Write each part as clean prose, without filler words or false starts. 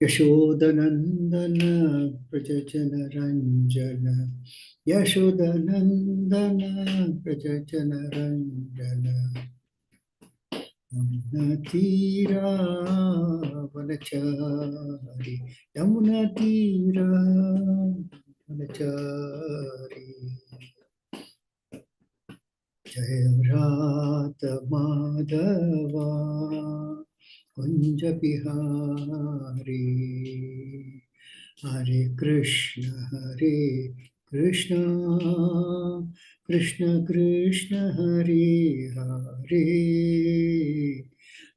यशोदनन्दन प्रजजन रञ्जन यशोदनन्दन प्रजजन रञ्जन यमुनतीरा वनचारि यमुनतीरा वनचारि जय रात माधवा कुंज बिहारी हरे कृष्ण कृष्ण कृष्ण कृष्ण हरे हरे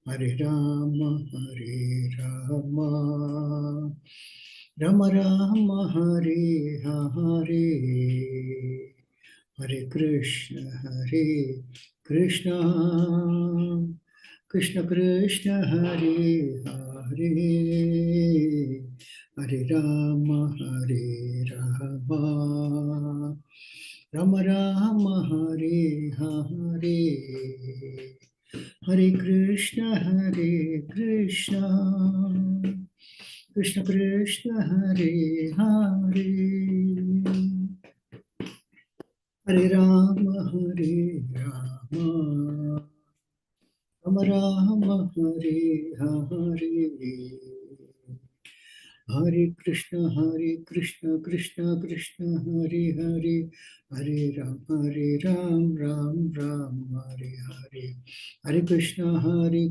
हरे राम राम राम हरे हरे हरे कृष्ण कृष्ण कृष्ण कृष्ण हरे हरे हरे राम राम राम हरे हरे हरे कृष्ण कृष्ण कृष्ण हरे हरे हरे राम राम राम हरे हरे हरे कृष्ण कृष्ण कृष्ण हरे हरे हरे राम राम हरे हरे हरे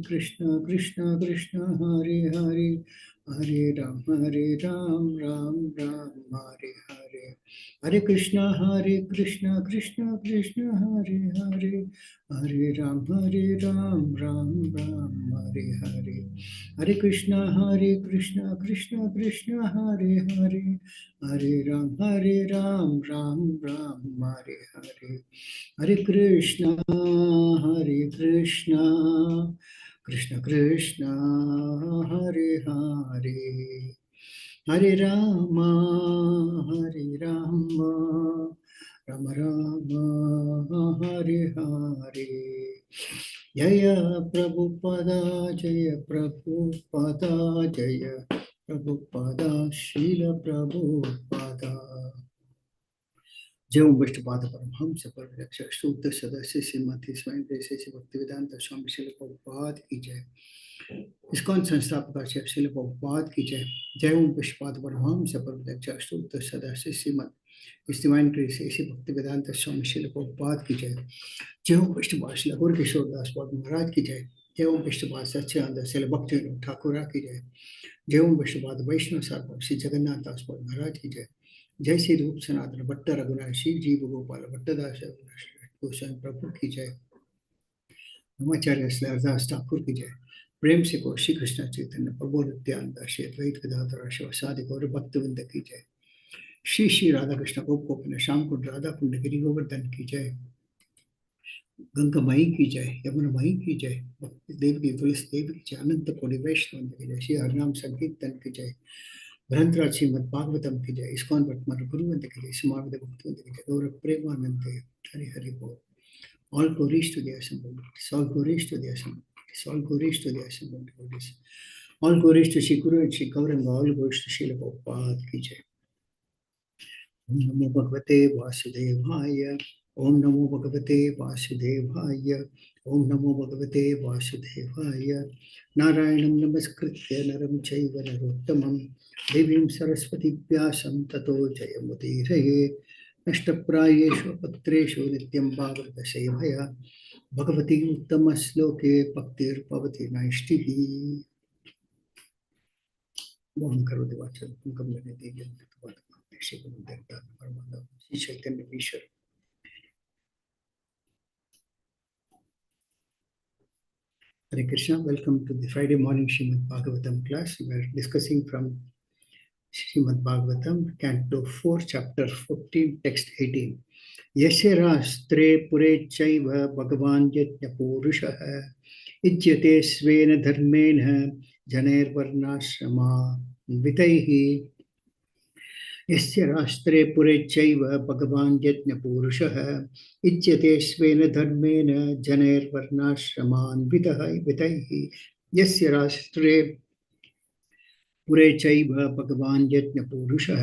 कृष्ण कृष्ण कृष्ण हरे हरे हरे राम राम हरे हरे हरे कृष्ण कृष्ण कृष्ण हरे हरे हरे राम राम हरे हरे हरे कृष्ण कृष्ण कृष्ण हरे हरे हरे राम राम हरे हरे हरे कृष्ण कृष्ण कृष्ण हरे हरे हरे राम राम राम हरे हरे जय प्रभुपदा जय प्रभुपदा शील प्रभुपदा जय विष्णुपाद परमहंस परिव्राजक शुद्ध सदस्य श्रीमती स्वयं देशे भक्तिवेदांत स्वामी श्रील प्रभुपाद की जय। इस्कॉन संस्थापक श्रील प्रभुपाद की जय। जय ओम विष्णुपाद परमहंस परिव्राजक शुद्ध सदस्य श्रीमद डिवाइन ग्रेस ऐसे भक्तिवेदांत स्वामी श्रील प्रभुपाद की जय। जय ओम विष्णुपाद श्री गौर किशोरदास महाराज की जय। जय ओम विष्णुपाद सच्चिदानंद श्री भक्ति ठाकुर की जय। जय ओम विष्णुपाद वैष्णव सार्वभौम श्री जगन्नाथ दास महाराज की जय। जय श्री रूप सनातन भट्ट रघुनाथ शिव जी गोपाल भट्टदास गोस्वामी प्रभु की जय। नमाचार्य श्री हरदास ठाकुर की जय। प्रेम से को श्री कृष्ण चैतन्य प्रभु नित्यानंद श्री अद्वैत गदाधर शिवसादि गौर भक्तवृंद की जय। श्री श्री राधा कृष्ण गोप श्याम कुंड राधा कुंड गिरी गोवर्धन की जय। गंगा माई की जय, यमुना माई की जय, भक्ति देव की तुलसी देव की जय, अनंत कोटि वैष्णव की जय, श्री हरिनाम संकीर्तन की जय, ग्रंथराज श्रीमद् भागवतम की जय, इस्कॉन वर्तमान गुरुवंत की जय, समावित भक्तवंत की जय, गौर प्रेमानंद हरि हरि बोल। All glories to the assembled devotees, all glories to the assembled devotees, all glories to the assembled devotees, all glories to Shri Guru and Shri Gauranga, all glories to Srila Prabhupada की जय। ओम नमो भगवते वासुदेवाय, ओम नमो भगवते वासुदेवाय, ओम नमो भगवते वासुदेवाय। नारायणं नमस्कृत्य नरं चैव नरोत्तमं देवीं सरस्वती व्यासं ततो जयमुदीरये। नष्टप्रायेषु पत्रेषु नित्यं भागवत सेवया भगवती उत्तमश्लोके भक्तिर्भवति नैष्टिः। मोहन करोति वाचनं मुखं करोति यत् श्री गुरुदेव परमानंद श्री चैतन्य ईश्वर। Hare Krishna, welcome to the Friday morning Srimad Bhagavatam class. We are discussing from Srimad Bhagavatam, Canto 4, Chapter 14, Text 18. Yasya rastre pure chaiva bhagavan yajna purushaha ijyate svena dharmena janer varnashrama vitaihi. यस्य राष्ट्रे पुरे चैव भगवान् यज्ञपुरुषः इज्यते स्वेन धर्मेण जनैर्वर्णाश्रमान् वितैः। यस्य राष्ट्रे पुरे चैव भगवान् यज्ञपुरुषः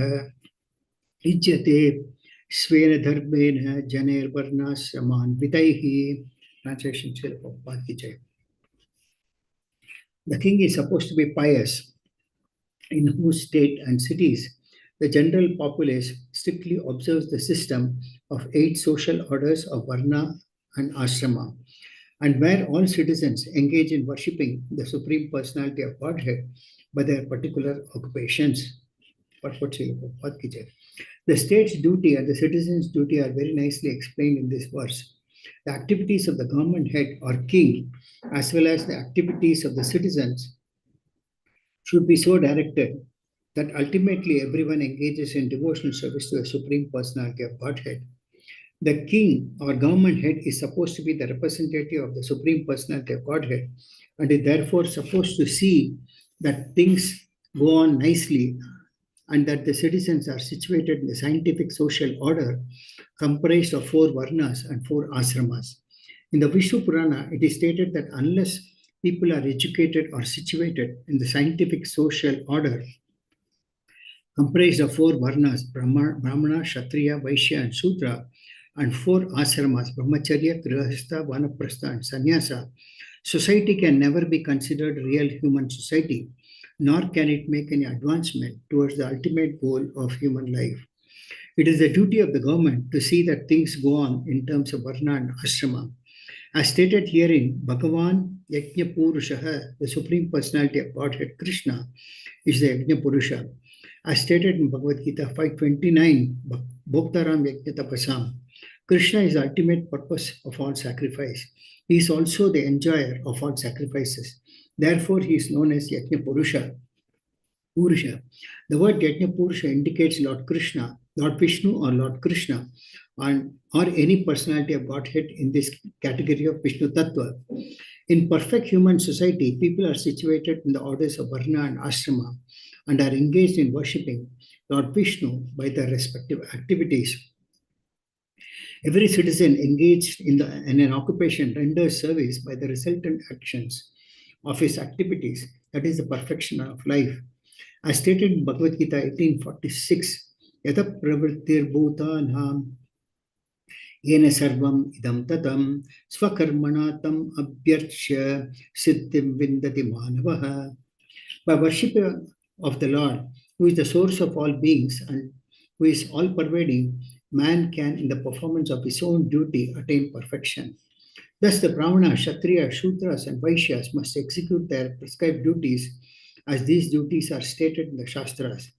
Ijyate svena dharmena janer varnasraman vitaihi. Translation Srila Prabhupada ki jai. The king is supposed to be pious, in whose state and cities the general populace strictly observes the system of 8 social orders of Varna and Ashrama, and where all citizens engage in worshipping the Supreme Personality of Godhead by their particular occupations. Purport Srila Prabhupada ki jai. The state's duty and the citizens' duty are very nicely explained in this verse. The activities of the government head or king, as well as the activities of the citizens, should be so directed that ultimately everyone engages in devotional service to the Supreme Personality of Godhead. The king or government head is supposed to be the representative of the Supreme Personality of Godhead and is therefore supposed to see that things go on nicely and that the citizens are situated in the scientific social order comprised of 4 varnas and 4 ashramas. In the Vishnu Purana, it is stated that unless people are educated or situated in the scientific social order comprised of 4 varnas, Brahmana, Kshatriya, Vaishya, and Sudra, and 4 ashramas, Brahmacharya, Grihastha, Vanaprastha, and Sannyasa, society can never be considered real human society, nor can it make any advancement towards the ultimate goal of human life. It is the duty of the government to see that things go on in terms of Varna and Ashrama. As stated herein, Bhagavan Yajna Purushaha, the Supreme Personality of Godhead Krishna, is the Yajna Purusha. As stated in Bhagavad Gita 5:29, Bhoktaram Yajna Tapasam, Krishna is the ultimate purpose of all sacrifice. He is also the enjoyer of all sacrifices. Therefore, he is known as Yajna Purusha. The word Yajna Purusha indicates Lord Krishna, Lord Vishnu or Lord Krishna, or any personality of Godhead in this category of Vishnu Tattva. In perfect human society, people are situated in the orders of Varna and Ashrama and are engaged in worshipping Lord Vishnu by their respective activities. Every citizen engaged in an occupation renders service by the resultant actions of his activities. That is the perfection of life. As stated in Bhagavad Gita 18:46, Yata pravrittir bhutanam yena sarvam idam tatam swakarmana tam abhyarchya siddhim vindati manavaha. By worship of the Lord, who is the source of all beings and who is all-pervading, man can, in the performance of his own duty, attain perfection. Thus, the Brahmana, Kshatriya, Shudras, and Vaishyas must execute their prescribed duties as these duties are stated in the Shastras.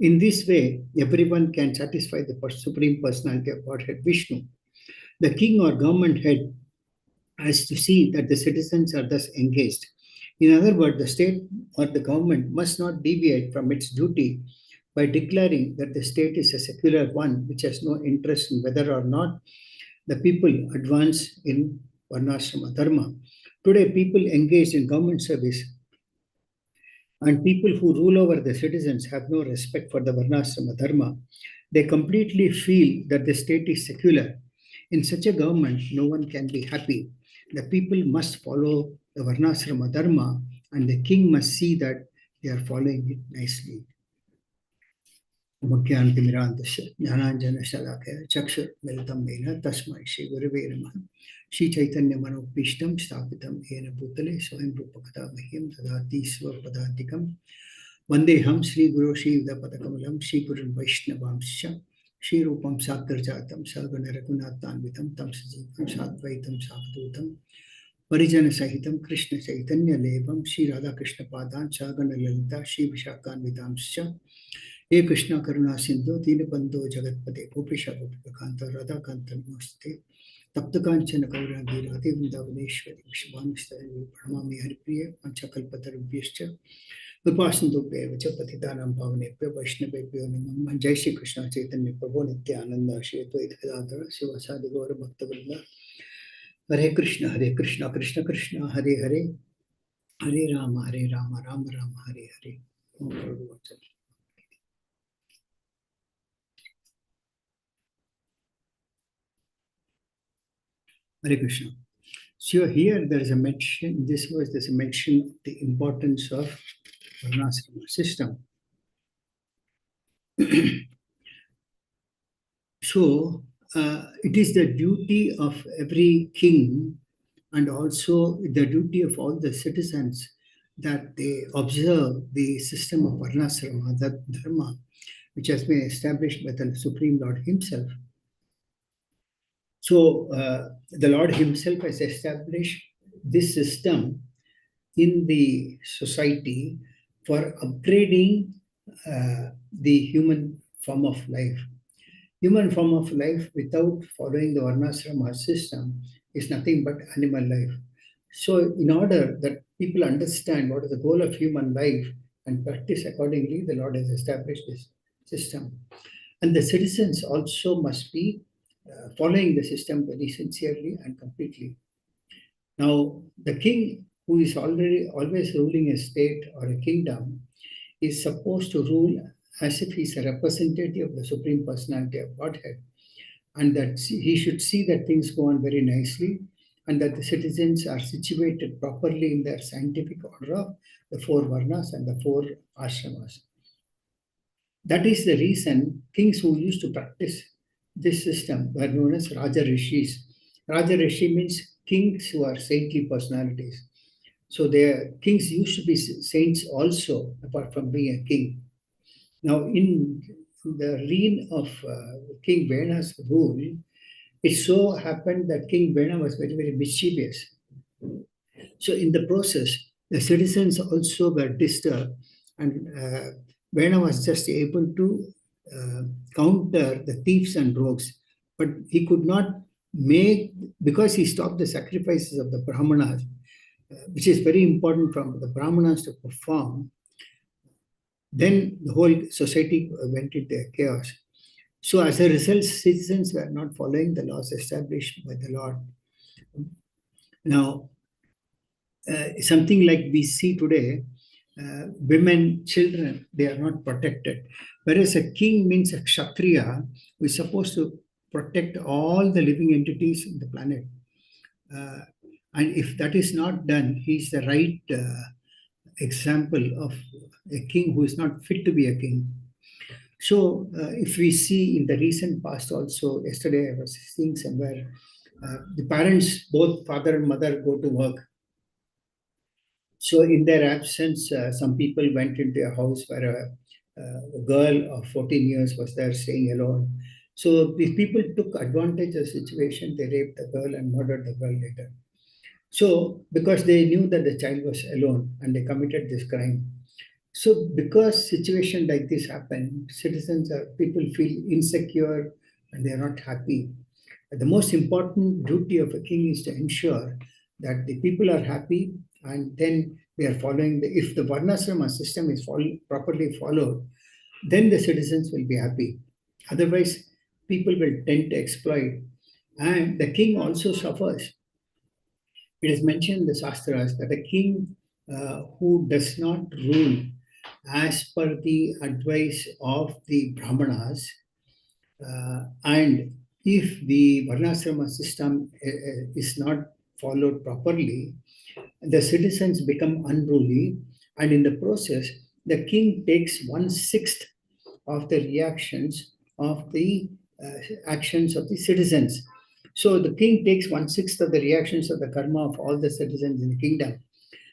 In this way, everyone can satisfy the Supreme Personality of Godhead Vishnu. The king or government head has to see that the citizens are thus engaged. In other words, the state or the government must not deviate from its duty by declaring that the state is a secular one which has no interest in whether or not the people advance in Varnashrama Dharma. Today, people engaged in government service and people who rule over the citizens have no respect for the Varnashrama Dharma. They completely feel that the state is secular. In such a government, no one can be happy. The people must follow the Varnashrama Dharma, and the king must see that they are following it nicely. Jnananjana Shalakaya Chakshurmilitam Mena Tasmai Shri Gurave Namaha. Shri Chaitanya Manopishtam Sthapitam Ena Bhutale Swayam Rupakata Mahim Dadati Swapadantikam Vandeham Shri Guru Shri Vidapatakamulam Shri Gurun Vaishnavamsha Shri Rupam Sakarjatam Sagana Raghunathanvitam Tam Sajivam Satvaitam Savdutam Parijana Sahitam Krishna Chaitanya Levam Shri Radha Krishna Padan Sagana Lalita Shri Vishakanvitamsha हे कृष्णा करुणा सिंधु दीनबंधो जगतपते गोपेशा गोपिकांत राधा कांत नमस्ते तप्त कांचन गौरांगी राधे वृंदावनेश्वरी विश्वामित्रदेवी प्रणमामि हरिप्रिय पंचकल्पतरुभ्यश्च कृपासिन्धुभ्येव च पतितानां पावनेभ्यो वैष्णवेभ्यो नमः। जय श्री कृष्ण चैतन्य प्रभु नित्यानंद श्री अद्वैत गदाधर शिवासादि गौर भक्तवृंद। हरे Krishna Krishna Krishna Hare Hare Hare Ram Ram Ram Hare Hare. Hare Krishna. So here there is a mention, in this verse there's a mention of the importance of varnashrama system. So it is the duty of every king and also the duty of all the citizens that they observe the system of varnashrama, that dharma, which has been established by the Supreme Lord Himself. So the Lord Himself has established this system in the society for upgrading the human form of life. Human form of life without following the varnashrama system is nothing but animal life. So in order that people understand what is the goal of human life and practice accordingly, the Lord has established this system. And the citizens also must be following the system very sincerely and completely. Now, the king who is already always ruling a state or a kingdom is supposed to rule as if he's a representative of the Supreme Personality of Godhead, and that he should see that things go on very nicely and that the citizens are situated properly in their scientific order of the four varnas and the four ashramas. That is the reason kings who used to practice this system were known as Raja Rishis. Raja Rishi means kings who are saintly personalities. So their kings used to be saints also, apart from being a king. Now, in the reign of King Vena's rule, it so happened that King Vena was very, very mischievous. So in the process, the citizens also were disturbed, and Vena was just able to counter the thieves and rogues, but he could not make, because he stopped the sacrifices of the Brahmanas, which is very important from the Brahmanas to perform. Then the whole society went into chaos. So as a result, citizens were not following the laws established by the Lord. Now, something like we see today, women, children, they are not protected. Whereas a king means a kshatriya who is supposed to protect all the living entities in the planet. And if that is not done, he is the right example of a king who is not fit to be a king. So if we see in the recent past also, yesterday I was seeing somewhere, the parents, both father and mother, go to work. So in their absence, some people went into a house where a girl of 14 years was there staying alone. So these people took advantage of the situation. They raped the girl and murdered the girl later. So because they knew that the child was alone and they committed this crime. So because situation like this happen, people feel insecure and they are not happy. The most important duty of a king is to ensure that the people are happy, and then we are following if the varnasrama system is properly followed, then the citizens will be happy. Otherwise, people will tend to exploit, and the king also suffers. It is mentioned in the Shastras that a king who does not rule as per the advice of the Brahmanas, and if the varnasrama system is not followed properly, the citizens become unruly, and in the process, the king takes 1/6 of the reactions of the actions of the citizens. So the king takes 1/6 of the reactions of the karma of all the citizens in the kingdom.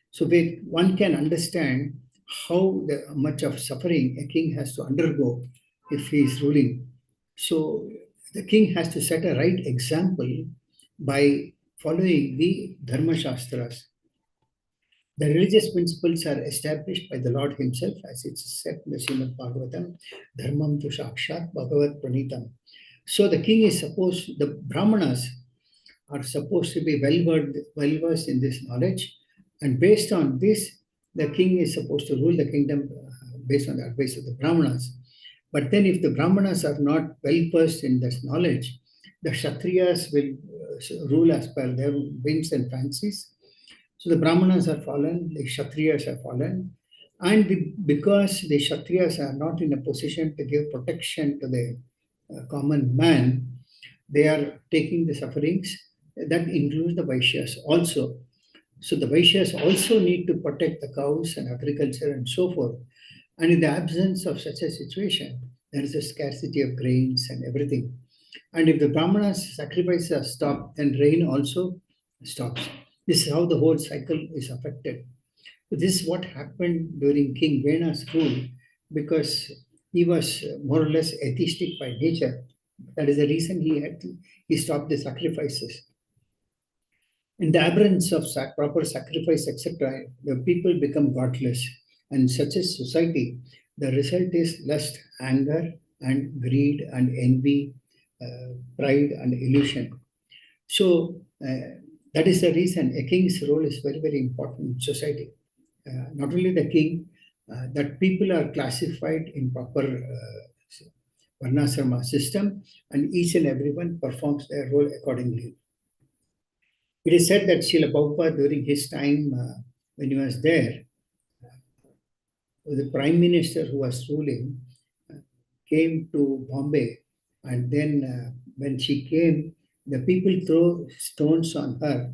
So one can understand how much of suffering a king has to undergo if he is ruling. So the king has to set a right example by following the Dharma Shastras. The religious principles are established by the Lord Himself, as it's said in the Srimad Bhagavatam, Dharmam tu Sakshat Bhagavat Pranitam. So the king is supposed, the Brahmanas are supposed to be well versed in this knowledge, and based on this, the king is supposed to rule the kingdom based on the advice of the Brahmanas. But then, if the Brahmanas are not well versed in this knowledge, the Kshatriyas will rule as per their whims and fancies. So the Brahmanas are fallen, the Kshatriyas are fallen, and because the Kshatriyas are not in a position to give protection to the common man, they are taking the sufferings. That includes the Vaishyas also. So the Vaishyas also need to protect the cows and agriculture and so forth. And in the absence of such a situation, there is a scarcity of grains and everything. And if the Brahmanas sacrifices are stopped, then rain also stops. This is how the whole cycle is affected. This is what happened during King Vena's rule, because he was more or less atheistic by nature. That is the reason he stopped the sacrifices. In the absence of proper sacrifice, etc., the people become godless. And in such a society, the result is lust, anger, and greed, and envy, pride, and illusion. So that is the reason a king's role is very, very important in society. Not only the king, that people are classified in proper varnasrama system, and each and everyone performs their role accordingly. It is said that Srila Prabhupada, during his time when he was there, the prime minister who was ruling came to Bombay, and then when she came, the people threw stones on her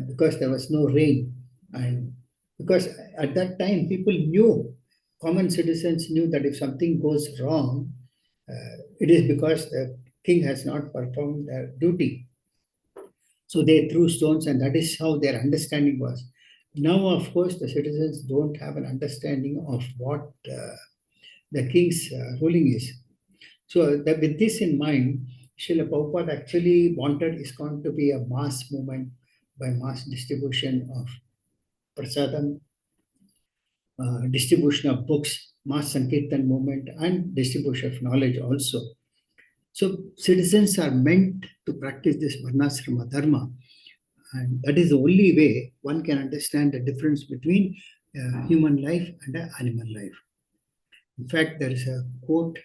because there was no rain. And because at that time, people knew, common citizens knew that if something goes wrong, it is because the king has not performed their duty. So they threw stones, and that is how their understanding was. Now, of course, the citizens don't have an understanding of what the king's ruling is. So that with this in mind, Srila Prabhupada actually wanted ISKCON to be a mass movement by mass distribution of prasadam, distribution of books, mass Sankirtan movement, and distribution of knowledge also. So citizens are meant to practice this varnasrama dharma, and that is the only way one can understand the difference between human life and animal life. In fact, there is a quote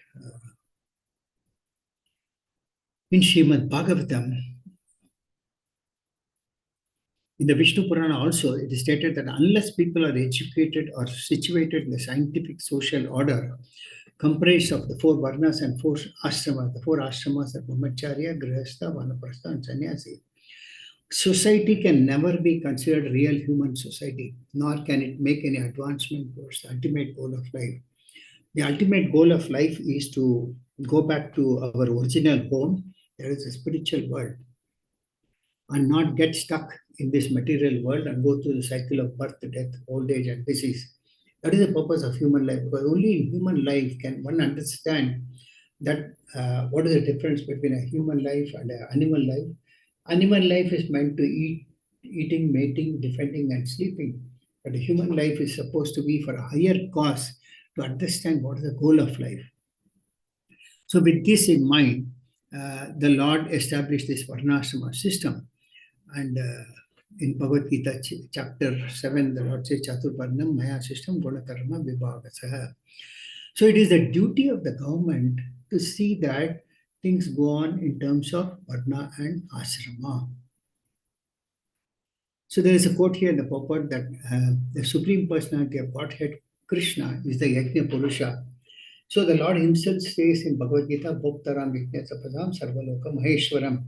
in Srimad Bhagavatam. In the Vishnu Purana also, it is stated that unless people are educated or situated in the scientific social order comprised of the four varnas and four ashramas, the four ashramas are Brahmacharya, Grihastha, Vanaprastha, and Sannyasi, society can never be considered real human society, nor can it make any advancement towards the ultimate goal of life. The ultimate goal of life is to go back to our original home, that is the spiritual world, and not get stuck in this material world and go through the cycle of birth, death, old age, and disease. That is the purpose of human life, because only in human life can one understand that what is the difference between a human life and an animal life. Animal life is meant to eat, eating, mating, defending, and sleeping. But a human life is supposed to be for a higher cause, to understand what is the goal of life. So with this in mind, the Lord established this Varnashrama system. And in Bhagavad Gita chapter 7, the Lord says, Chaturvarnam Maya system Gunakarma Vibhagasaha. So it is the duty of the government to see that things go on in terms of Varna and Ashrama. So there is a quote here in the purport that the Supreme Personality of Godhead, Krishna, is the Yajna Purusha. So the Lord himself says in Bhagavad Gita, Bhoktaram Yajna Sapadam Sarvaloka Maheshwaram.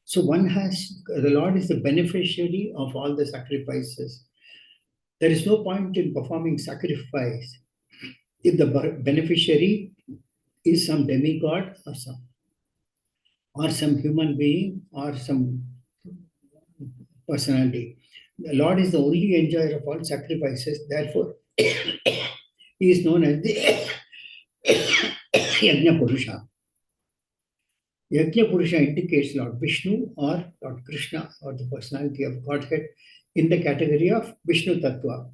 So the Lord is the beneficiary of all the sacrifices. There is no point in performing sacrifice if the beneficiary is some demigod or some human being or some personality. The Lord is the only enjoyer of all sacrifices. Therefore, he is known as the Yajna Purusha. Yajna Purusha indicates Lord Vishnu or Lord Krishna or the personality of Godhead in the category of Vishnu Tattva.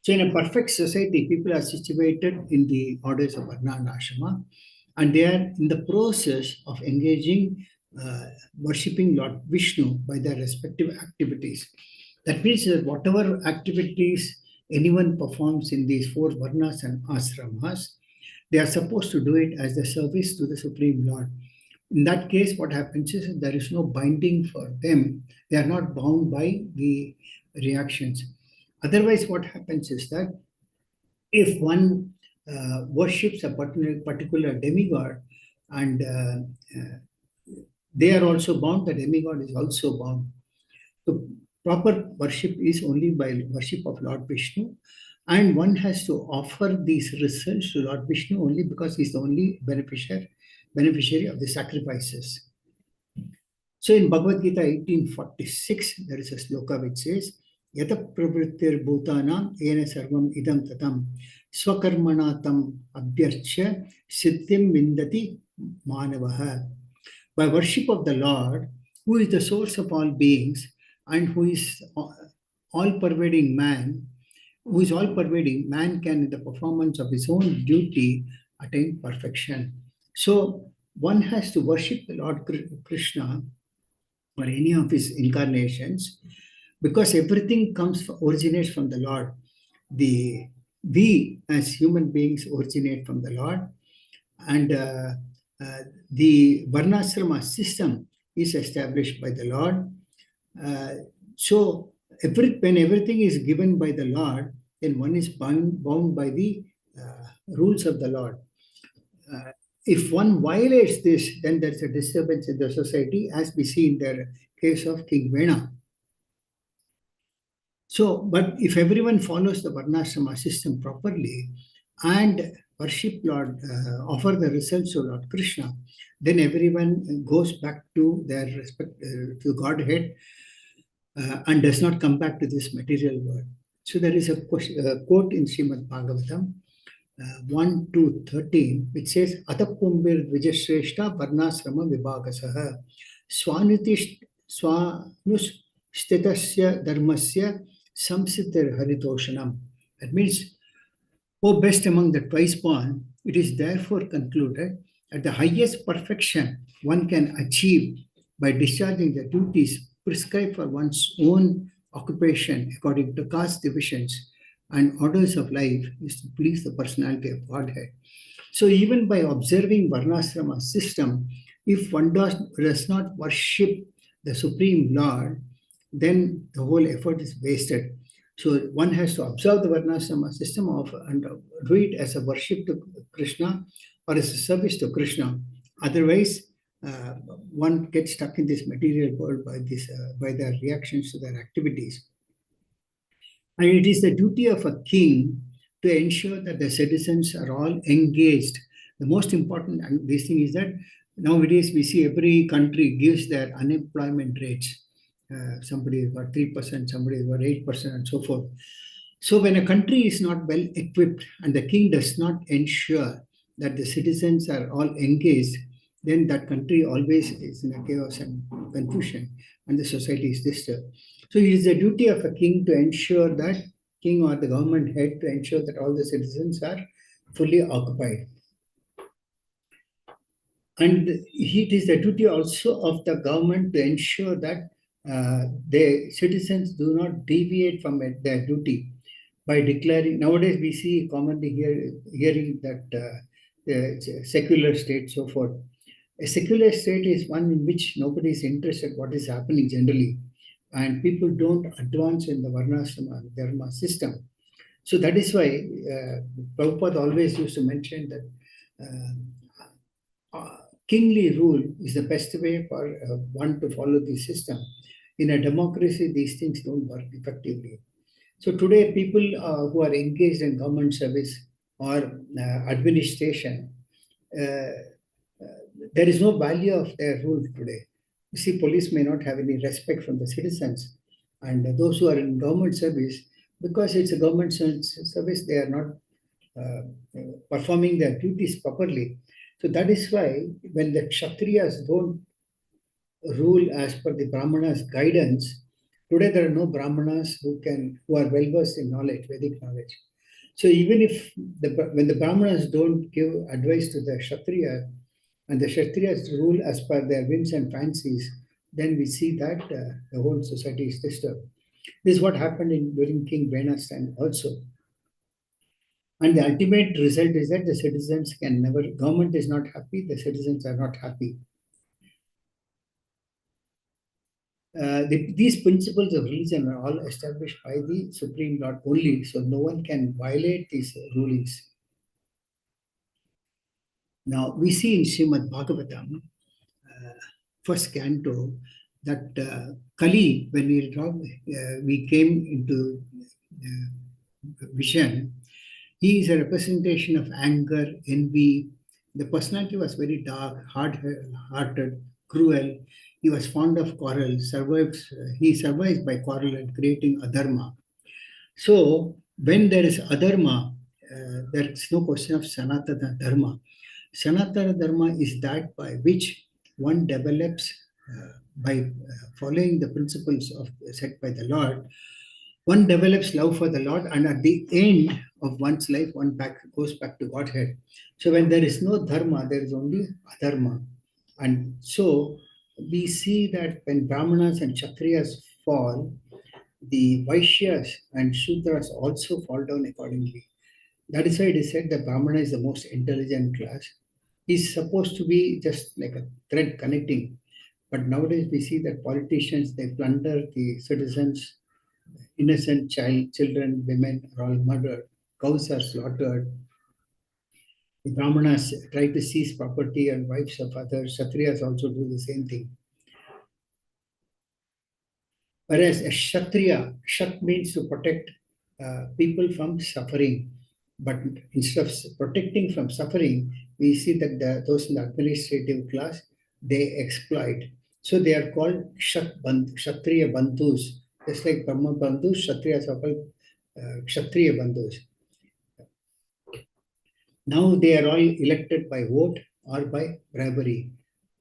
So in a perfect society, people are situated in the orders of Varna and Ashrama, and they are in the process of engaging, worshipping Lord Vishnu by their respective activities. That means that whatever activities anyone performs in these four Varnas and Ashramas, they are supposed to do it as the service to the Supreme Lord. In that case, what happens is there is no binding for them. They are not bound by the reactions. Otherwise, what happens is that if one worships a particular demigod and they are also bound, the demigod is also bound. So proper worship is only by worship of Lord Vishnu, and one has to offer these results to Lord Vishnu only because he's the only beneficiary of the sacrifices. So in Bhagavad Gita 1846, there is a sloka which says, Yata pravrittir bhutanam ena sarvam idam tatam swakarmana tam abhyarcha siddhim vindati manavaha. By worship of the Lord, who is the source of all beings and who is all-pervading man, man can, in the performance of his own duty, attain perfection. So one has to worship the Lord Krishna or any of his incarnations because everything originates from the Lord. We as human beings originate from the Lord, and the Varnasrama system is established by the Lord. So when everything is given by the Lord, then one is bound by the rules of the Lord. If one violates this, then there's a disturbance in the society, as we see in the case of King Vena. So, but if everyone follows the Varnasrama system properly and worship Lord, offer the results to Lord Krishna, then everyone goes back to their respect to Godhead and does not come back to this material world. So there is a quote in Srimad Bhagavatam 1-13, which says, Atapumbir Vijashreshta Varnasrama Vibhagasaha Swanustitasya Dharmasya Samsiddhir Haritoshanam. That means, O best among the twice born, it is therefore concluded that the highest perfection one can achieve by discharging the duties prescribed for one's own occupation according to caste divisions and orders of life is to please the personality of Godhead. So even by observing Varnasrama system, if one does not worship the Supreme Lord, then the whole effort is wasted. So one has to observe the Varnasrama system and do it as a worship to Krishna or as a service to Krishna. Otherwise, one gets stuck in this material world by their reactions to their activities. And it is the duty of a king to ensure that the citizens are all engaged. The most important this thing is that nowadays we see every country gives their unemployment rates. Somebody has got 3%, somebody has got 8%, and so forth. So when a country is not well equipped and the king does not ensure that the citizens are all engaged, then that country always is in a chaos and confusion, and the society is disturbed. So it is the duty of a king to ensure that, king or the government head, to ensure that all the citizens are fully occupied. And it is the duty also of the government to ensure that the citizens do not deviate from their duty by declaring. Nowadays we see commonly hearing that it's a secular state, so forth. A secular state is one in which nobody is interested what is happening generally, and people don't advance in the Varnasrama Dharma system. So that is why Prabhupada always used to mention that kingly rule is the best way for one to follow the system. In a democracy, these things don't work effectively. So today, people who are engaged in government service or administration, there is no value of their rule today. You see, police may not have any respect from the citizens, and those who are in government service, because it's a government service, they are not performing their duties properly. So that is why when the Kshatriyas don't rule as per the Brahmanas' guidance, today there are no Brahmanas who are well versed in knowledge, Vedic knowledge. So even if when the Brahmanas don't give advice to the Kshatriya, and the Kshatriyas rule as per their whims and fancies, then we see that the whole society is disturbed. This is what happened during King Vena's time also. And the ultimate result is that the citizens government is not happy, the citizens are not happy. These principles of religion are all established by the Supreme Lord only, so no one can violate these rulings. Now, we see in Srimad Bhagavatam, first canto, that Kali, when we came into vision, he is a representation of anger, envy. The personality was very dark, hard-hearted, cruel. He was fond of quarrel. He survives by quarrel and creating adharma. So when there is adharma, there is no question of sanatana dharma. Sanatana dharma is that by which one develops by following the principles of set by the Lord. One develops love for the Lord, and at the end of one's life, one goes back to Godhead. So when there is no dharma, there is only adharma. And so we see that when Brahmanas and Kshatriyas fall, the Vaishyas and Shudras also fall down accordingly. That is why it is said that Brahmana is the most intelligent class. He's supposed to be just like a thread connecting. But nowadays we see that politicians, they plunder the citizens, innocent children, women are all murdered, cows are slaughtered. The Brahmanas try to seize property and wives of others. Kshatriyas also do the same thing. Whereas a Kshatriya, Kshat means to protect people from suffering. But instead of protecting from suffering, we see that those in the administrative class, they exploit. So they are called Kshatriya Bandhus. Just like Brahma Bandhus, Kshatriyas are called Kshatriya Bandhus. Now they are all elected by vote or by bribery,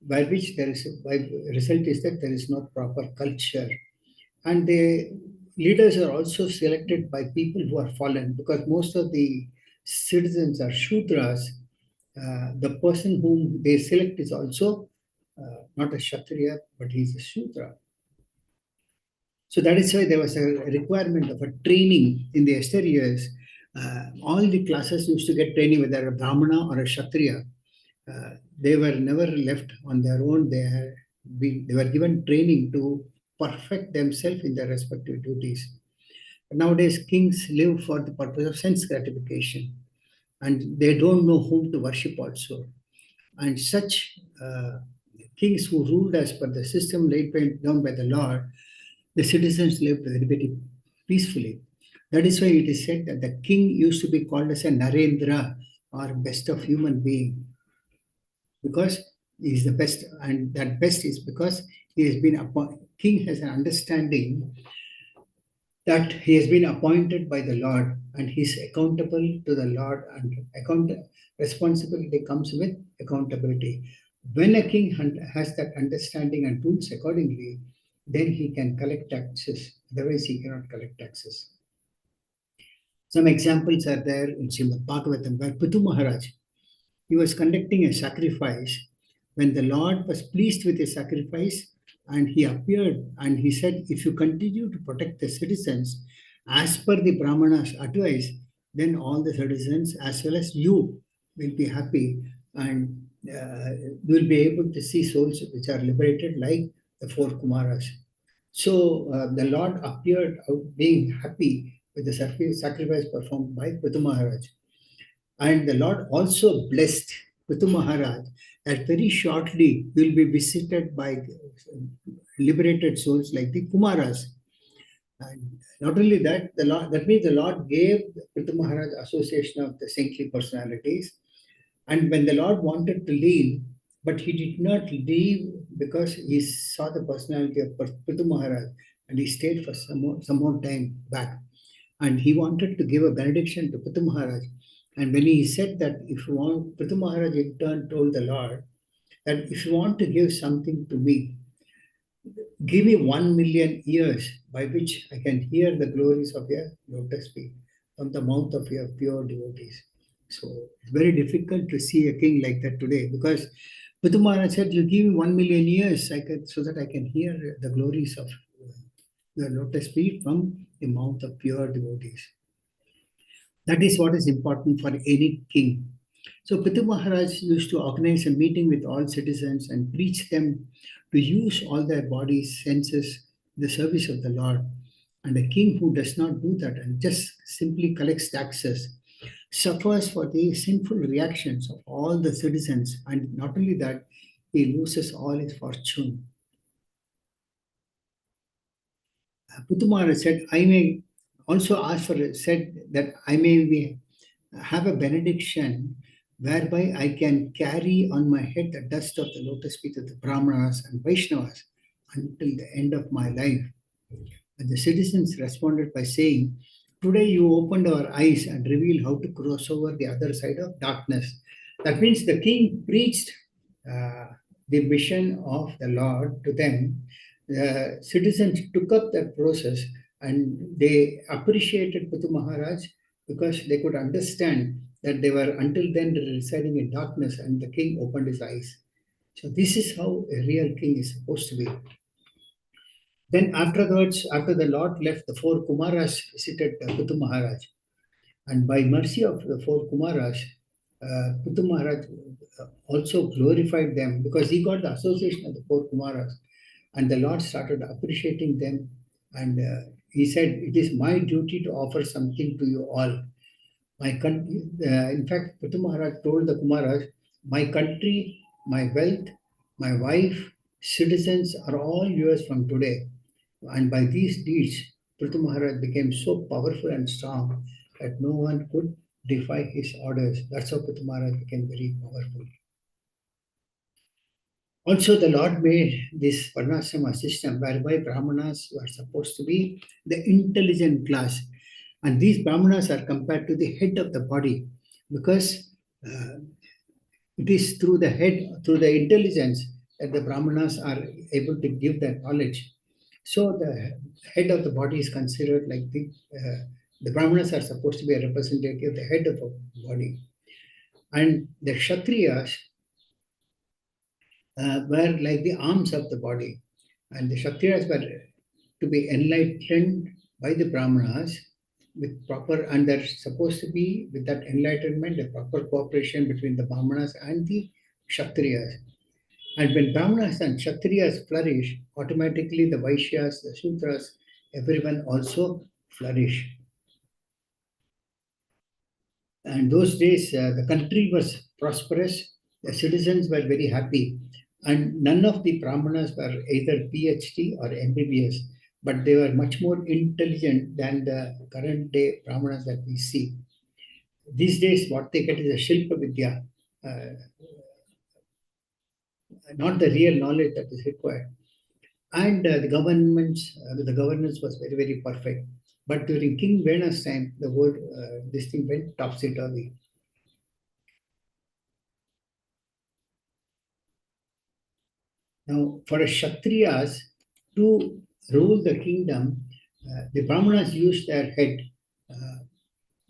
by which result is that there is no proper culture. And the leaders are also selected by people who are fallen, because most of the citizens are Shudras. The person whom they select is also not a Kshatriya, but he's a Shudra. So that is why there was a requirement of a training in the yester years. All the classes used to get training, whether a Brahmana or a Kshatriya. They were never left on their own. They were given training to perfect themselves in their respective duties. Nowadays, kings live for the purpose of sense gratification, and they don't know whom to worship also. And such kings who ruled as per the system laid down by the Lord, the citizens lived very, very peacefully. That is why it is said that the king used to be called as a Narendra, or best of human being, because he is the best, and that best is because he has been king has an understanding that he has been appointed by the Lord, and he is accountable to the Lord, and responsibility comes with accountability. When a king has that understanding and rules accordingly, then he can collect taxes. Otherwise, he cannot collect taxes. Some examples are there in Srimad Bhagavatam, where Prithu Maharaj, he was conducting a sacrifice. When the Lord was pleased with his sacrifice, and he appeared and he said, if you continue to protect the citizens as per the Brahmana's advice, then all the citizens as well as you will be happy, and you will be able to see souls which are liberated like the four Kumaras. So the Lord appeared out being happy with the sacrifice performed by Prithu Maharaj. And the Lord also blessed Prithu Maharaj that very shortly you will be visited by liberated souls like the Kumaras. And not only that, that means the Lord gave Prithu Maharaj association of the saintly personalities. And when the Lord wanted to leave, but he did not leave because he saw the personality of Prithu Maharaj, and he stayed for some more time back. And he wanted to give a benediction to Prithu Maharaj. And when he said that if you want, Prithu Maharaj in turn told the Lord that if you want to give something to me, give me 1 million years by which I can hear the glories of your lotus feet from the mouth of your pure devotees. So it's very difficult to see a king like that today, because Prithu Maharaj said, you give me 1 million years so that I can hear the glories of your lotus feet from the mouth of pure devotees. That is what is important for any king. So Prithu Maharaj used to organize a meeting with all citizens and preach them to use all their bodies, senses, in the service of the Lord. And a king who does not do that and just simply collects taxes suffers for the sinful reactions of all the citizens. And not only that, he loses all his fortune. Puthu Maharaj said, I may also ask for, said that I may have a benediction whereby I can carry on my head the dust of the lotus feet of the Brahmanas and Vaishnavas until the end of my life. And the citizens responded by saying, today you opened our eyes and revealed how to cross over the other side of darkness. That means the king preached uh, the mission of the Lord to them. The citizens took up that process and they appreciated Puthu Maharaj because they could understand that they were until then residing in darkness and the king opened his eyes. So this is how a real king is supposed to be. Then afterwards, after the Lord left, the four Kumaras visited Puthu Maharaj. And by mercy of the four Kumaras, Puthu Maharaj also glorified them because he got the association of the four Kumaras. And the Lord started appreciating them. And he said, it is my duty to offer something to you all. My country, in fact, Puthu Maharaj told the Kumaras, my country, my wealth, my wife, citizens are all yours from today. And by these deeds, Prithu Maharaj became so powerful and strong that no one could defy his orders. That's how Prithu Maharaj became very powerful. Also, the Lord made this Varnashrama system whereby Brahmanas were supposed to be the intelligent class. And these Brahmanas are compared to the head of the body because it is through the head, through the intelligence, that the Brahmanas are able to give that knowledge. So the head of the body is considered like the Brahmanas are supposed to be a representative of the head of the body. And the Kshatriyas were like the arms of the body. And the Kshatriyas were to be enlightened by the Brahmanas with proper, and there's supposed to be with that enlightenment, a proper cooperation between the Brahmanas and the Kshatriyas. And when Brahmanas and Kshatriyas flourish, automatically the Vaishyas, the Sudras, everyone also flourish. And those days, the country was prosperous, the citizens were very happy, and none of the Brahmanas were either PhD or MBBS, but they were much more intelligent than the current day Brahmanas that we see. These days, what they get is a Shilpa Vidya, not the real knowledge that is required. And the governance was very, very perfect. But during King Vena's time, the whole this thing went topsy-turvy. Now, for a Kshatriyas to rule the kingdom, the Brahmanas used their head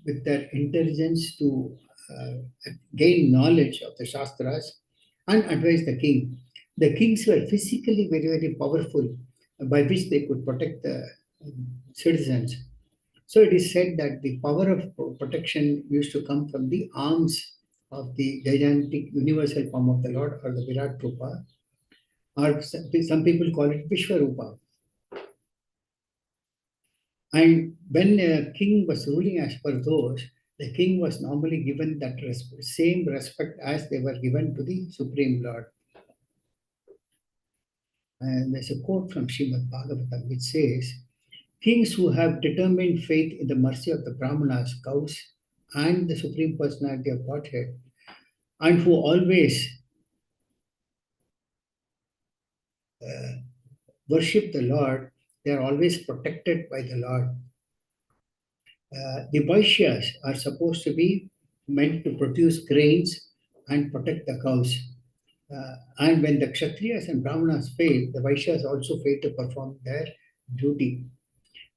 with their intelligence to gain knowledge of the Shastras and advise the king. The kings were physically very, very powerful, by which they could protect the citizens. So it is said that the power of protection used to come from the arms of the gigantic universal form of the Lord, or the Virat Rupa, or some people call it Vishwarupa. And when a king was ruling as per those, the king was normally given that same respect as they were given to the Supreme Lord. And there's a quote from Srimad Bhagavatam which says, kings who have determined faith in the mercy of the Brahmanas, cows, and the Supreme Personality of Godhead, and who always worship the Lord, they are always protected by the Lord. The Vaishyas are supposed to be meant to produce grains and protect the cows. And when the Kshatriyas and Brahmanas fail, the Vaishyas also fail to perform their duty.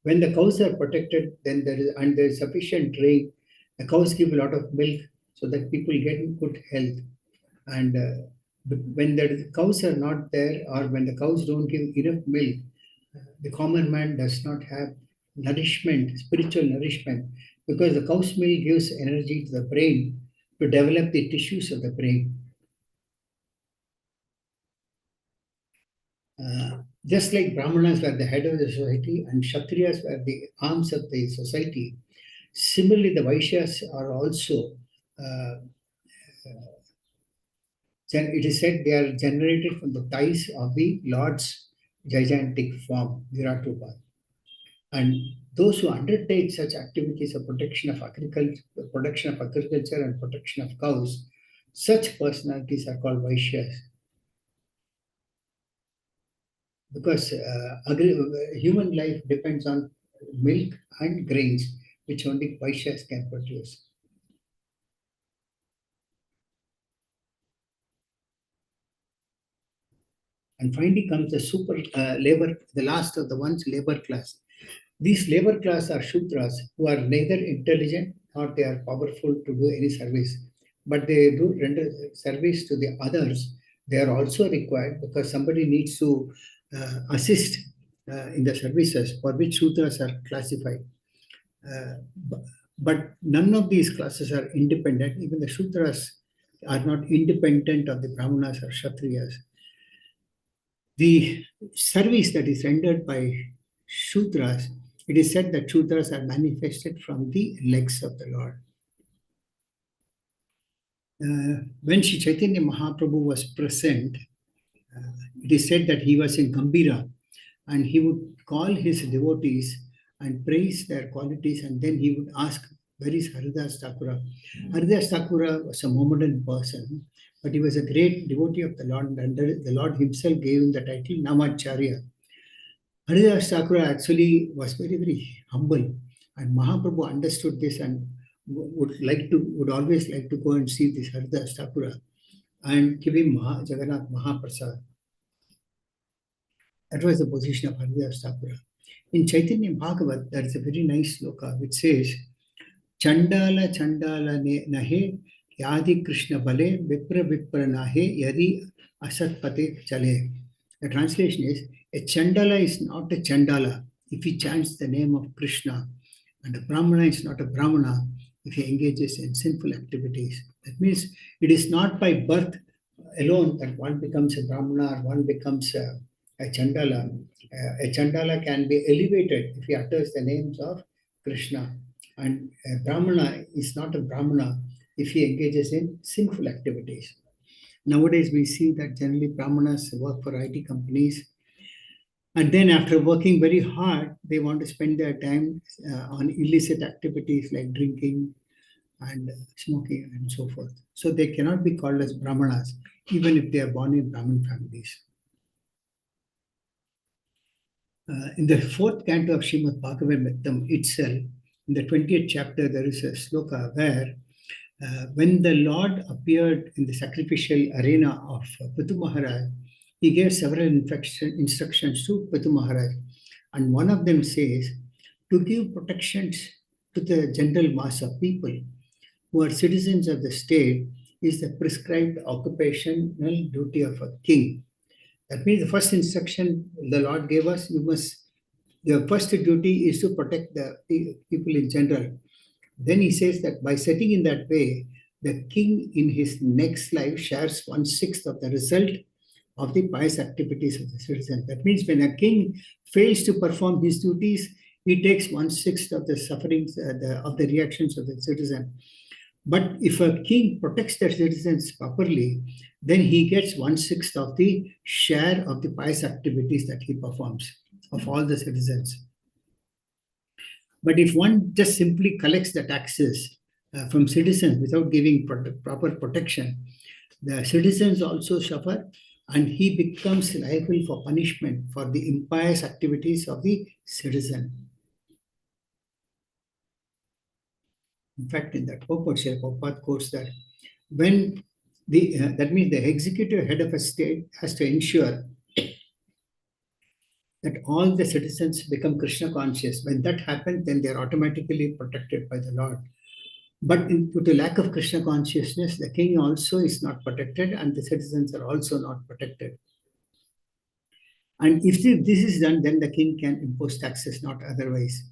When the cows are protected, then there is sufficient rain. The cows give a lot of milk so that people get good health. And when the cows are not there, or when the cows don't give enough milk, the common man does not have nourishment, spiritual nourishment, because the cow's milk gives energy to the brain to develop the tissues of the brain. Just like Brahmanas were the head of the society and Kshatriyas were the arms of the society, similarly the Vaishyas are also, it is said they are generated from the thighs of the Lord's gigantic form, Virat Rupa. And those who undertake such activities of protection of agriculture and protection of cows, such personalities are called Vaishyas. Because human life depends on milk and grains, which only Vaishyas can produce. And finally comes the super labor, the last of the ones, labor class. These labor class are Shudras, who are neither intelligent nor they are powerful to do any service, but they do render service to the others. They are also required because somebody needs to assist in the services for which Shudras are classified. Uh, bu- but none of these classes are independent. Even the Shudras are not independent of the Brahmanas or Kshatriyas. The service that is rendered by Shudras, it is said that Shudras are manifested from the legs of the Lord. When Sri Chaitanya Mahaprabhu was present, it is said that he was in Gambira and he would call his devotees and praise their qualities, and then he would ask, where is Haridas Thakura? Haridas Thakura was a Mohammedan person, but he was a great devotee of the Lord, and the Lord himself gave him the title Namacharya. Haridas Thakura actually was very, very humble, and Mahaprabhu understood this and would always like to go and see this Haridas Thakura and give him Jagannath Mahaprasad. That was the position of Haridas Thakura. In Chaitanya Bhagavat, there is a very nice sloka which says, Chandala Chandala nahe yadi Krishna bale vipra vipra nahe yadi asat pate chale. The translation is, a Chandala is not a Chandala if he chants the name of Krishna, and a Brahmana is not a Brahmana if he engages in sinful activities. That means it is not by birth alone that one becomes a Brahmana or one becomes a Chandala. A Chandala can be elevated if he utters the names of Krishna. And a Brahmana is not a Brahmana if he engages in sinful activities. Nowadays, we see that generally Brahmanas work for IT companies. And then after working very hard, they want to spend their time on illicit activities like drinking and smoking and so forth. So they cannot be called as Brahmanas, even if they are born in Brahmin families. In the fourth canto of Srimad Bhagavatam itself, in the 20th chapter, there is a sloka where when the Lord appeared in the sacrificial arena of Prithu Maharaj, he gave several instructions to Prithu Maharaj. And one of them says, to give protections to the general mass of people who are citizens of the state is the prescribed occupational duty of a king. That means the first instruction the Lord gave us, the first duty is to protect the people in general. Then he says that by setting in that way, the king in his next life shares 1/6 of the result of the pious activities of the citizen. That means when a king fails to perform his duties, he takes 1/6 of the sufferings, of the reactions of the citizen. But if a king protects the citizens properly, then he gets 1/6 of the share of the pious activities that he performs of all the citizens. But if one just simply collects the taxes from citizens without giving proper protection, the citizens also suffer and he becomes liable for punishment for the impious activities of the citizen. In fact, in that purport, Srila Prabhupada quotes that when that means the executive head of a state has to ensure that all the citizens become Krishna conscious. When that happens, then they are automatically protected by the Lord. But due to lack of Krishna consciousness, the king also is not protected and the citizens are also not protected. And if this is done, then the king can impose taxes, not otherwise.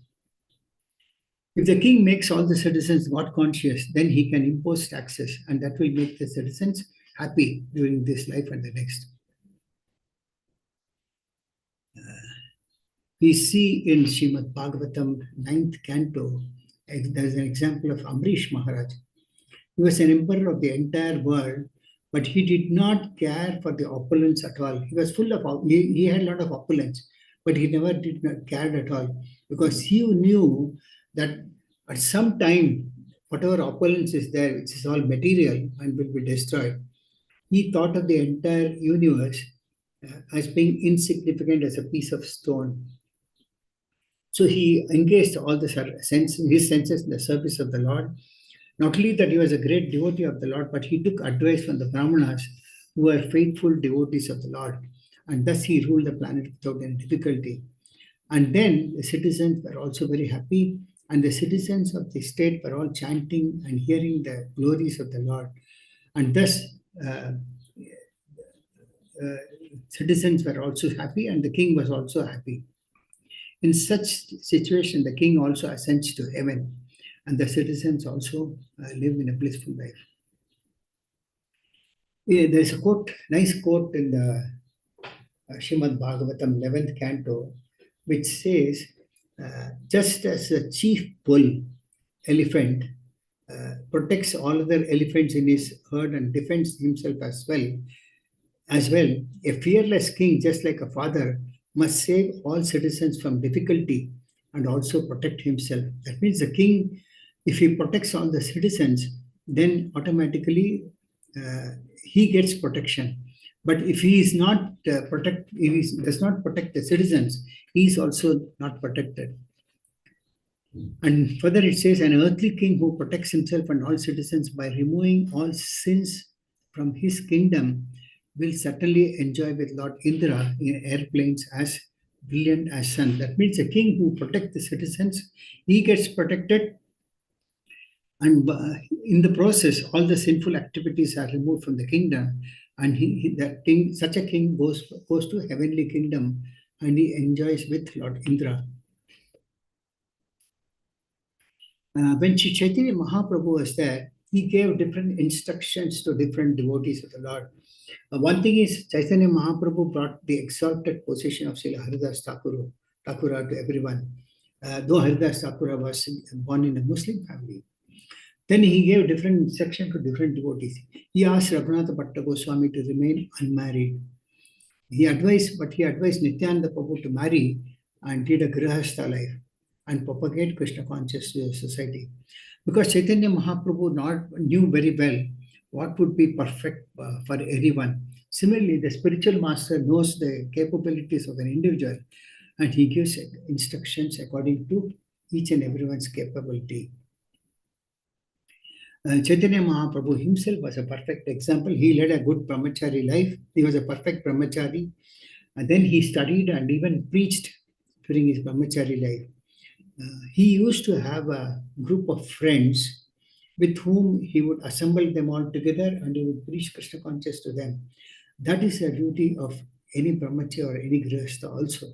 If the king makes all the citizens God conscious, then he can impose taxes and that will make the citizens happy during this life and the next. We see in Srimad Bhagavatam 9th canto, there is an example of Amrish Maharaj. He was an emperor of the entire world, but he did not care for the opulence at all. He was full of, he had a lot of opulence, but he never did not care at all, because he knew that at some time, whatever opulence is there, which is all material and will be destroyed, he thought of the entire universe as being insignificant as a piece of stone. So he engaged all the his senses in the service of the Lord. Not only that he was a great devotee of the Lord, but he took advice from the Brahmanas, who were faithful devotees of the Lord. And thus he ruled the planet without any difficulty. And then the citizens were also very happy, and the citizens of the state were all chanting and hearing the glories of the Lord. And thus uh, uh, citizens were also happy, and the king was also happy. In such situation, the king also ascends to heaven, and the citizens also live in a blissful life. Yeah, there's a quote, nice quote in the Srimad Bhagavatam 11th canto, which says, just as a chief bull elephant protects all other elephants in his herd and defends himself as well, a fearless king, just like a father, must save all citizens from difficulty and also protect himself. That means the king, if he protects all the citizens, then automatically he gets protection. But if he is not does not protect the citizens, he is also not protected. And further it says, an earthly king who protects himself and all citizens by removing all sins from his kingdom will certainly enjoy with Lord Indra in airplanes as brilliant as sun. That means a king who protects the citizens, he gets protected, and in the process, all the sinful activities are removed from the kingdom, and that king, such a king goes to heavenly kingdom, and he enjoys with Lord Indra. When Sri Chaitanya Mahaprabhu was there, he gave different instructions to different devotees of the Lord. One thing is, Chaitanya Mahaprabhu brought the exalted position of Srila Haridas Thakura to everyone. Though Haridas Thakura was born in a Muslim family, then he gave different instructions to different devotees. He asked Raghunatha Bhatta Goswami to remain unmarried. He advised Nityananda Prabhu to marry and lead a grihastha life and propagate Krishna consciousness to the society. Because Chaitanya Mahaprabhu knew very well what would be perfect for everyone. Similarly, the spiritual master knows the capabilities of an individual, and he gives instructions according to each and everyone's capability. Chaitanya Mahaprabhu himself was a perfect example. He led a good brahmachari life. He was a perfect brahmachari. And then he studied and even preached during his brahmachari life. He used to have a group of friends with whom he would assemble them all together and he would preach Krishna consciousness to them. That is the duty of any brahmachari or any grihastha also.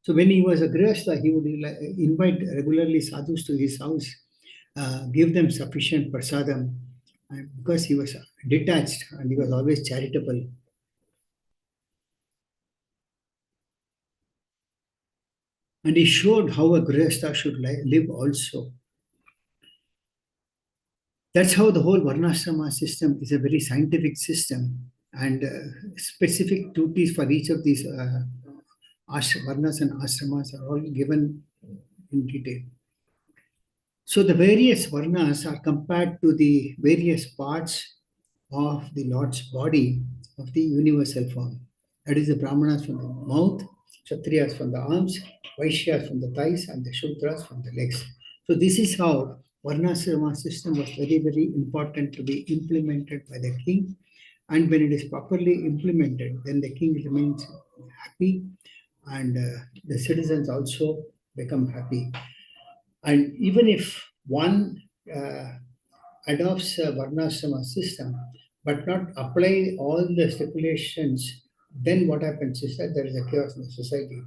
So when he was a grihastha, he would invite regularly sadhus to his house, give them sufficient prasadam, because he was detached and he was always charitable. And he showed how a grihastha should live also. That's how the whole varnashrama system is a very scientific system, and specific duties for each of these varnas and ashramas are all given in detail. So the various varnas are compared to the various parts of the Lord's body of the universal form. That is the Brahmanas from the mouth, Kshatriyas from the arms, Vaishyas from the thighs, and the Shudras from the legs. So this is how Varnashrama system was very, very important to be implemented by the king. And when it is properly implemented, then the king remains happy, and the citizens also become happy. And even if one adopts a Varnashrama system, but not apply all the stipulations, then what happens is that there is a chaos in the society.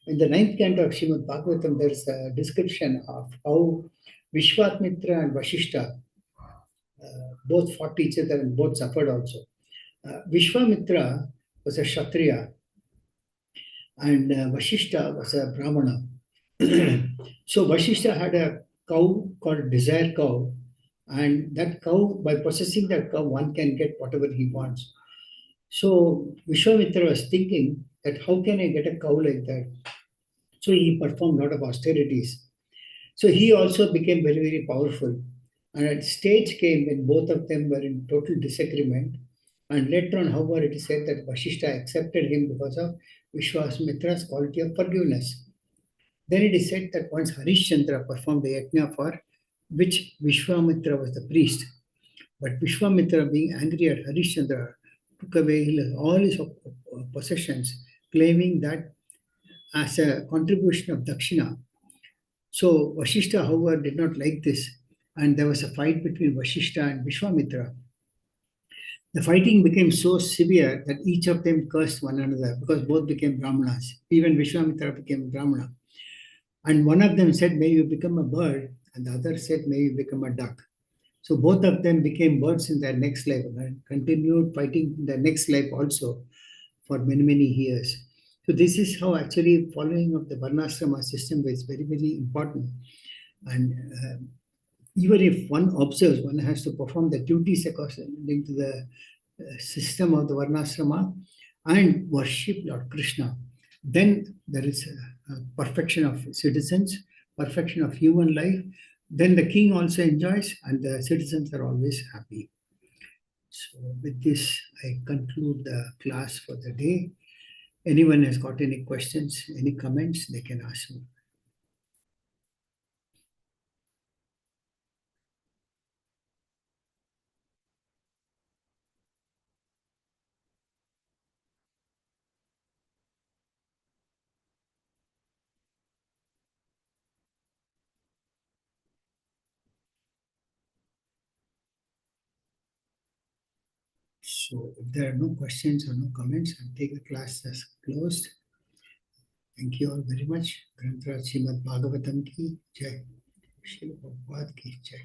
In the 9th canto of Srimad Bhagavatam, there is a description of how Vishwamitra and Vashishta both fought each other and both suffered also. Vishwamitra was a Kshatriya and Vashishta was a Brahmana. So Vashishta had a cow called Desire Cow, and that cow, by possessing that cow, one can get whatever he wants. So Vishwamitra was thinking that how can I get a cow like that? So he performed a lot of austerities. So he also became very, very powerful. And a stage came when both of them were in total disagreement. And later on, however, it is said that Vashishta accepted him because of Vishwamitra's quality of forgiveness. Then it is said that once Harishchandra performed the yajna for which Vishwamitra was the priest. But Vishwamitra, being angry at Harishchandra, took away all his possessions, claiming that as a contribution of Dakshina. So Vashishta, however, did not like this, and there was a fight between Vashishta and Vishwamitra. The fighting became so severe that each of them cursed one another because both became Brahmanas. Even Vishwamitra became Brahmana. And one of them said, "May you become a bird," and the other said, "May you become a duck." So both of them became birds in their next life and continued fighting in their next life also for many, many years. So this is how actually following of the Varnashrama system is very, very important. And even if one observes, one has to perform the duties according to the system of the Varnashrama and worship Lord Krishna. Then there is a perfection of citizens, perfection of human life. Then the king also enjoys and the citizens are always happy. So with this, I conclude the class for the day. Anyone has got any questions, any comments, they can ask me. So if there are no questions or no comments, I'll take the class as closed. Thank you all very much. Granth Raj Srimad Bhagavatam ki jai. Shri Prabhupada ki jai.